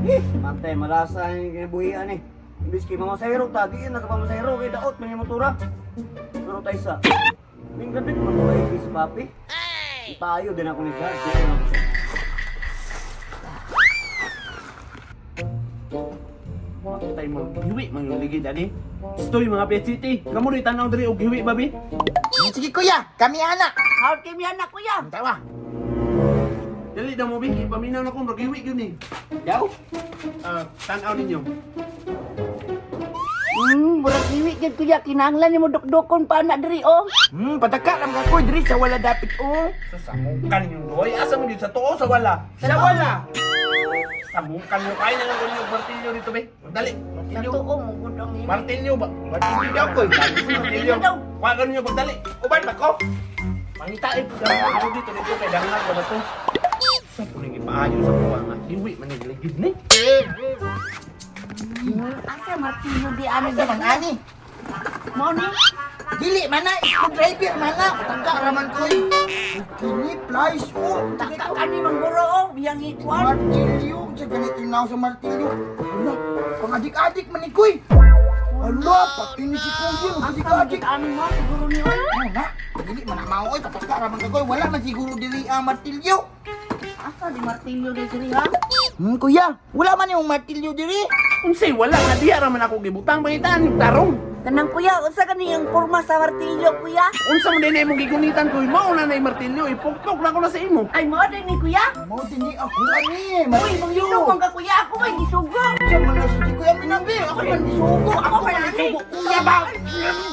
Mantay, malasa yung kinabuhian eh. Imbis kay mamasayro, tagi yun, nakapamasayro kay daot, may motora. Pero tayo sa, may gabit mo ba yung si Papi? Ipayo din ako ni siya. Tayo mo, hiwi, mga ligid, ani. Gusto yung mga PCT. Kamu rin tanaw dali og hiwi, babi. Sige kuya, kami anak. Hawad kay mi anak kuya. Tawa. Dali daw mo, bi. Ipaminaw na ko, mag-hiwi yun eh. Yaw? Tanaw ninyo. Murag liwi gid kuya kinahanglan nimo dukdukon pa anak diri oh. Pataka lang ka ko diri sa wala dapit oh. Sasamukan yung doy. Asa mo dito? Sa tuo, sa wala? Sa wala! Samukan mo. Kaya na lang ko yung martilyo dito, be. Dali. Sa Martilyo. tuo mo gudong liwi. Martilyo ba? Martilyo daw ko. Martilyo. Wagan nyo pagdali. Uban ba ko? Pangitain ko dali. Ako dito kay dangan ko na to. Sa puling ipaayo sa buwa nga. Hiwi, manigligid ni. Asa martilyo di ano Sa man ani. mo ni? Dili mana screwdriver mana. Pataka raman ko. Kini plies oh. Taka kani mangguro oh biyang ikwan. Martilyo, sa ganito na sa martilyo. Ala, pangadik-adik man ni Kuy. Ala, pati ni si Kuy, Asa adik-adik. ano mo siguro ni oy. Na, dili man na mao oy, pataka raman ka Kuy. Wala man siguro diri ang martilyo. Asa di martilyo di diri ha? Kuya, wala man yung martilyo diri. Unsay wala nga diya raman ako gibutang pangitaan yung tarong. Kanang kuya unsa kani yung porma sa martilyo kuya? Unsa mo din mo gigunitan ko, mao na nay martilyo, ipukpok na ko na sa imo. Ay mo din ni kuya? Mo dili ako ani, Uy, martilyo. mangisugong ka kuya ako may gisugo. Sa man na si Kuya Minabi, ako man disugo. Ako man nasugo kuya ba?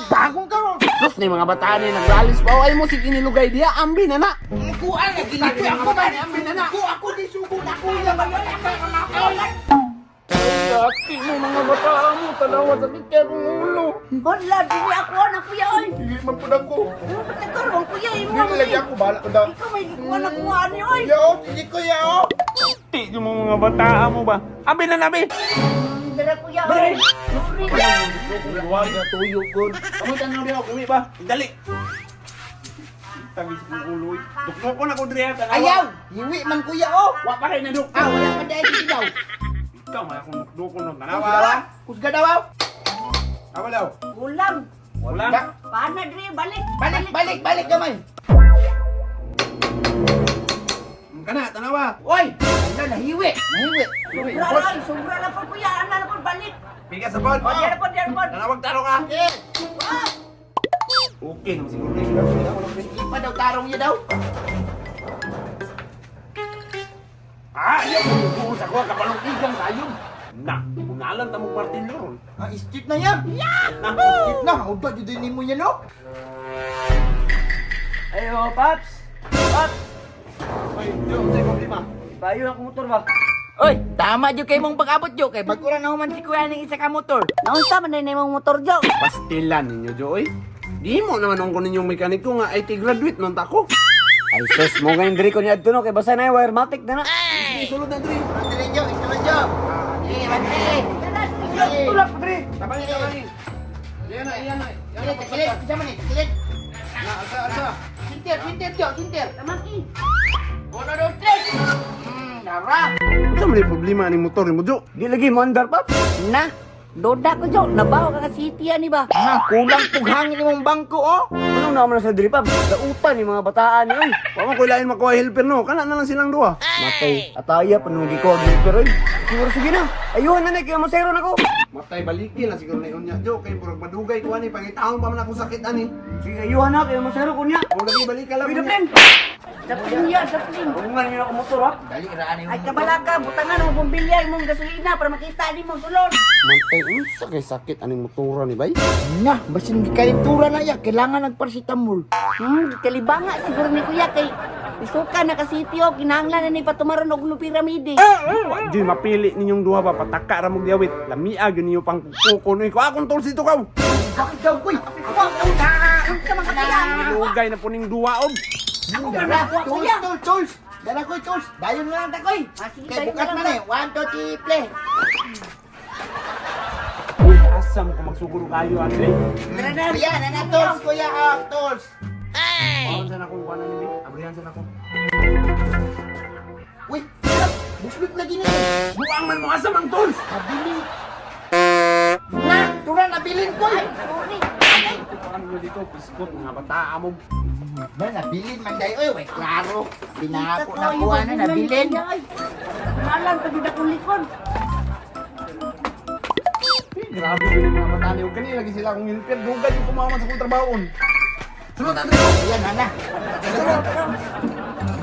Bagong ka ron. Sus ni mga bataan ni naglalis pa ay mo sig inilugay diya ambi na na. Kuan na ginito ako ba ni ambi na na. Ako disugo na kuya ba yan ako. Yaki mo mga bataan mo, tanawa sa kikya kong ulo. Hala, dili ako na kuya oy. Dili man pud ako. Patakar mo kuya imo. Dili lagi ako bala ko daw. Ikaw may kuha na kuha ni oy. Yo, dili Kuya oh. Ti mo mga bataan mo ba? Ambi na nabi. Dala kuya oy. Huwag na tuyo gud. Kamu tanaw diha og uwi ba? Dali. Tagis kong ulo. Dukno ko na ko diha tanawa. Ayaw, hiwi man Kuya oh. Wa pa kay na duk. Wala man dai dito daw. Ikaw may akong dukno ng Kusga daw. tanawa. Kusga daw. Awa daw. Ulam. Wala. Paana diri balik. Balik gamay. Kana tanawa. Oy, ano nahiwi. Sobra na po kuya. Ana na po balik. Bigas sa pod. O, diyan po, diyan po. Tanawag taro ka. Eh, Okay, naman siguro na yun. ipa daw tarong niya daw. Ayaw, bubuo sa kuha, kapalong igang tayo. Na, unalan ta mong martilyo ron. Istit na yan. Na, Istit na. Uda, judin mo yan no. Ayo, Paps! Paps! oy, Diyo, sa'yo problema. Ipayo ako motor ba? Oy, tama jud kay mong pag-abot jo kay bagura na human si Kuya ning isa ka motor. Naunsa man na imong motor jo? Pastilan ninyo, Joy. Di mo naman ang kunin yung mekaniko nga IT graduate nun tako. Ay, sus, mo ngayon diri ko niya no, kay basa na yung wirematic na na. Sige, sulod na, Dre. Andali jo, ito jo. Tulak, Dre. Tabangin ka kani. Iyan na, iyan na. Iyan na, Kilit, sama ni, kilit. Na, asa. Sintir jo, sintir. Tamaki. 1 2 3. Dara. Ano man yung problema ni motor ni mo, Jo? Di lagi mo andar, Paps. Na. Doda ko jo. Nabaw ka ka city ani ba? Na, kulang pughangin imong bangko oh. Anong naman na sa diri, Paps? Dautan yung mga bataan ni, oy. Wa man ko ilain makuha helper no. Kana na lang silang duha. Matay, ataya, panugi ko, pero oy. Siguro sige na. Ayuhan na kaya masayro na ko. Matay balikin na siguro na yun niya, Jo. Kay purag madugay ko ani, pangitaon pa man ako sakit ani. Sige, ayuhan na kaya masayro ko niya. O lagi balik ka lang. Pwede, Plen. Daplin ya, daplin. Bungan niyo ako motor, ha? Dali raan Ay kabala ka, butangan mo bumbilya imong gasolina para makita di mo sulod. Mantay, unsa kay sakit aning motora ni bay? Na, basin kalintura na ya, kailangan nagparasitamol. Kalibanga siguro ni kuya kay isuka na ka sitio, kinahanglan na ni patumaron og no piramide. Wa di mapili ninyong duha ba pataka ra mo diawit. Lamia gyud niyo pang kukunoy ko akong tol sito kaw. Bakit daw kuy? Unsa man ka kuya? Ilugay na po ning duha og. Ako man na kuya. Tools. Dala koy tools. Dayon na lang ta koy. Sige, Kay dayon bukat na na lang. ni. 1 2 3 play. Uy, asam ko magsuguro kayo ate. Kuya, nana tools kuya ah, tools. Abrihan sa na ko kuha na ni Abrihan sa na ko. Uy, Buslot lagi na. Buang man mo asam ang tools. Nabilin. Na, tura nabilin ko. Ay, sorry. Ano mo dito, piskot, mga bata mo. Ba, nabilin man dayo. Oy, wait, klaro. Pinako Kita na ko, kuha yung na, pagbulan nabilin. niya, ay. Nalan, pagod akong likod. Grabe yun yung mga bata niyo. Kanina lagi sila akong hilpir. Dugan yung kumama sa kong trabahoon. Sunod, Andre. Ayan, ana.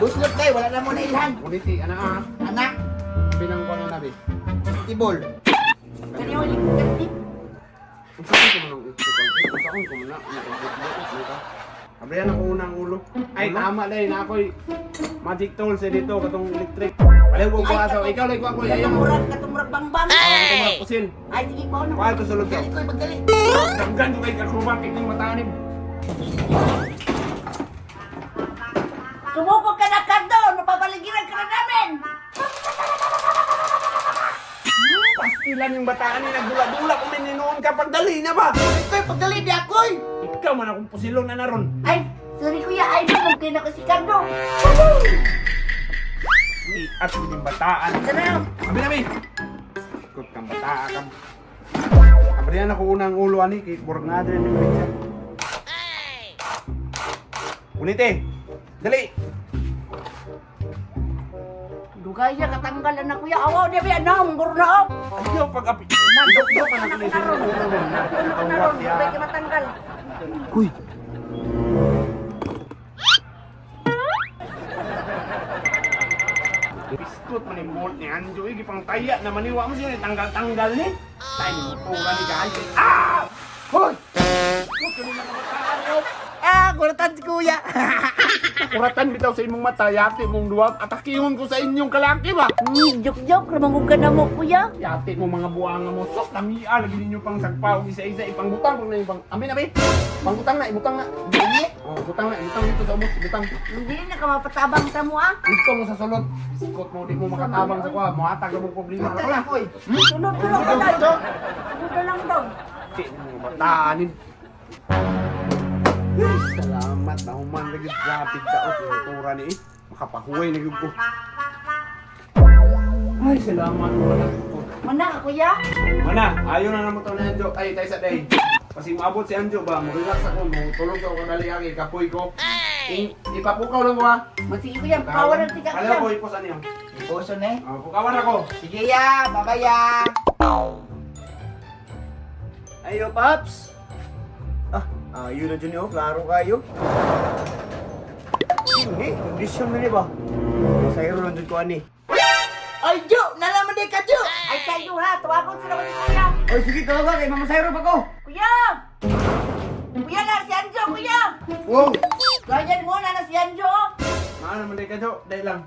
Buslot kayo, wala na mo na ilhan. Kuniti, anak ah. Anak, Pinang ko na nabi. tibol. Kanya yung likod. Ang sakit ko man ang ikot. Ang sakit ko man na. Abrihan ako unang ulo. Ay, tama dahil na ako'y magic tools eh dito, katong electric. Paliw ko asaw. Ikaw, like ako. Ayaw mo. Katumurag bang-bang. Ito mga pusil. Ay, sige po. Ano? Kuha ito sulod ka. Gali ko'y paggali. Damgan ko kay acrobatic ng matanib. Sumubok ka na, Cardo. Napapaligiran ka na namin. Pastilan yung bataan ni nagdula-dula kung may ninoon ka pagdali na ba? Ko'y paggali di ako'y. Ikaw man akong pusilon na naron. Ay, sorry kuya. Ay, mungkin ako si Cardo. At yung bataan. Sana. Abi. Ikot kang bataan ka. Abrihan ako unang ulo ani kay Borg nga din yung pizza. Unite. Dali. Dugaya katanggalan na kuya. Awaw, di ba? Anong burno? Ayaw pag-api. Nandok pa na kung isang ulo mo. Nakakawak Di ya. ba kayo matanggal? Kuy. Biskut man yung bolt ni Anjo. Igi pang taya na maniwa mo siya. Tanggal-tanggal ni. Tayo mo po ka ni guys. Ah! Hoy! Huwag ka nila kabataan yo. Ah, kuratan si kuya. Kuratan bitaw sa imong mata. Yati mong duwag. Atakihon ko sa inyong kalaki ba? Joke-joke. Ramang ka na mo kuya. Yati mo mga buwanga mo. Sok, namia. Lagi ninyo pang sagpaw. Isa-isa. Ipangbutang. Pag na yung pang... Amin, amin. Pangbutang na. Ibutang na. Dili. Oh, butang na. Ibutang dito sa umos. Ibutang. Hindi na ka mapatabang sa mo ah. Gusto mo sa sulod. Biskot mo. Di mo makatabang sa kuha. Muhatag mo problema. Ako na. Ko'y. Sunod ka lang ka daw. Sunod ka lang daw. Cik, mga bataanin. Salamat na human lagi graphic daot yung tura ni makapahuway na yun ko. Ay, salamat mo na ko. Mana ka kuya? Mana, ayaw na naman ito ni Anjo. Ay, tayo sa day. Kasi maabot si Anjo ba, mag-relax ako, tulog sa ako dali aki, kapoy ko. Ipapukaw lang ko ha. Masige kuya. Kawan ng tika Kala ko, kuya. iposan niyo. Puso na eh. Pukawan ako. Sige ya, babaya. Ayo, Paps. Ayun na dyan yun. Klaro kayo. Hindi, kondisyon na niya ba? Masayro lang dyan ko, ani. Ay, Jo, nalaman di ka, Jo. Ay kayo ha. Tawagon sila ko si kuya. Oy, sige, tawagan kay Mamasayro pa ko. Kuya! Kuya na si Anjo kuya! Wow! Ganyan mo na si Anjo. Maano naman ka, Jo? Dahil lang.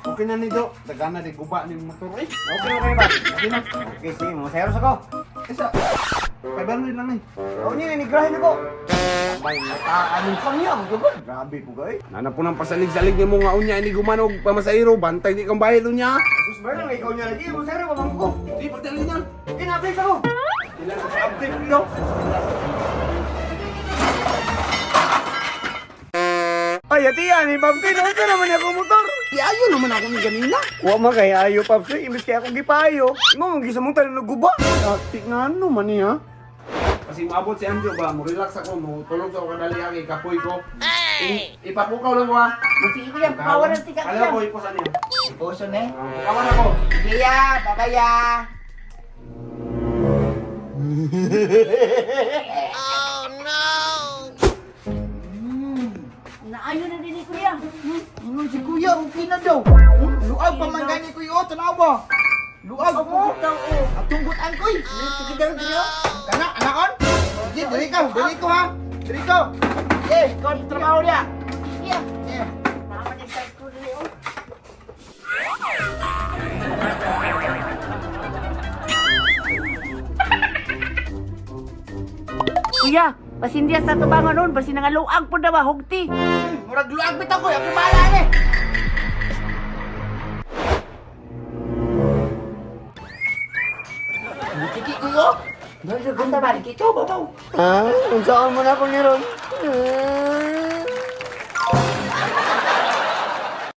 Okay na ni Jo. Dagana di guba ni motor. Eh, okay na kayo ba? Okay na. Okay, sige, Mamasayro sa ko. Isa. Kaibaroy lang eh. Oo niya, ninigrahin ako. May mataan. Pang niya, ang gabon. Grabe po, guys. Nana po ng pasalig-salig niya mo nga unya. Hindi gumanog pamasahiro. Bantay di kang bayad unya. Sus, ba lang, ikaw niya lagi. Mamasayro pa bang ko. Di pagdali niya. Inablis ako. Ilan sa update nyo? Ay, ati yan, eh, Paps. Ano ka naman ako motor? Ayaw naman ako ni ganina. Huwag man kaya ayo, Paps. Imbis kaya akong gipayo. Imo, ang gisa mong tayo guba. Dati nga ano man niya. Kasi maabot si Anjo ba, mo relax ako, mo tulog sa ako kadali aki, kapoy ko. Ipapukaw lang ko ha. Masige kuya. Kawan ng tika Kala ko kuya. iposan niya. Puso na eh. Pukawan ako. Sige ya, babaya. Naayon na din ni kuya. Ano si kuya, okay na daw. Luag pa man gani kuya, o, tanawa. Luag mo. Ikaw oh. At tunggutan ko'y. Sige daw dito. Kana, anakon? Sige, dali ko ha. Dali ko. Sige, ikaw ang trabaho niya. Kuya. Sige. Naman ang side ko rin oh. Kuya, pasindiya sa tubangan nun, basi nangaluag po na ba, hugti. Murag luag bitaw ko, ako bahala ni. Kiki ko yo. Dali ko ta balik ito, babaw. Ah, kung saan mo na ako niron.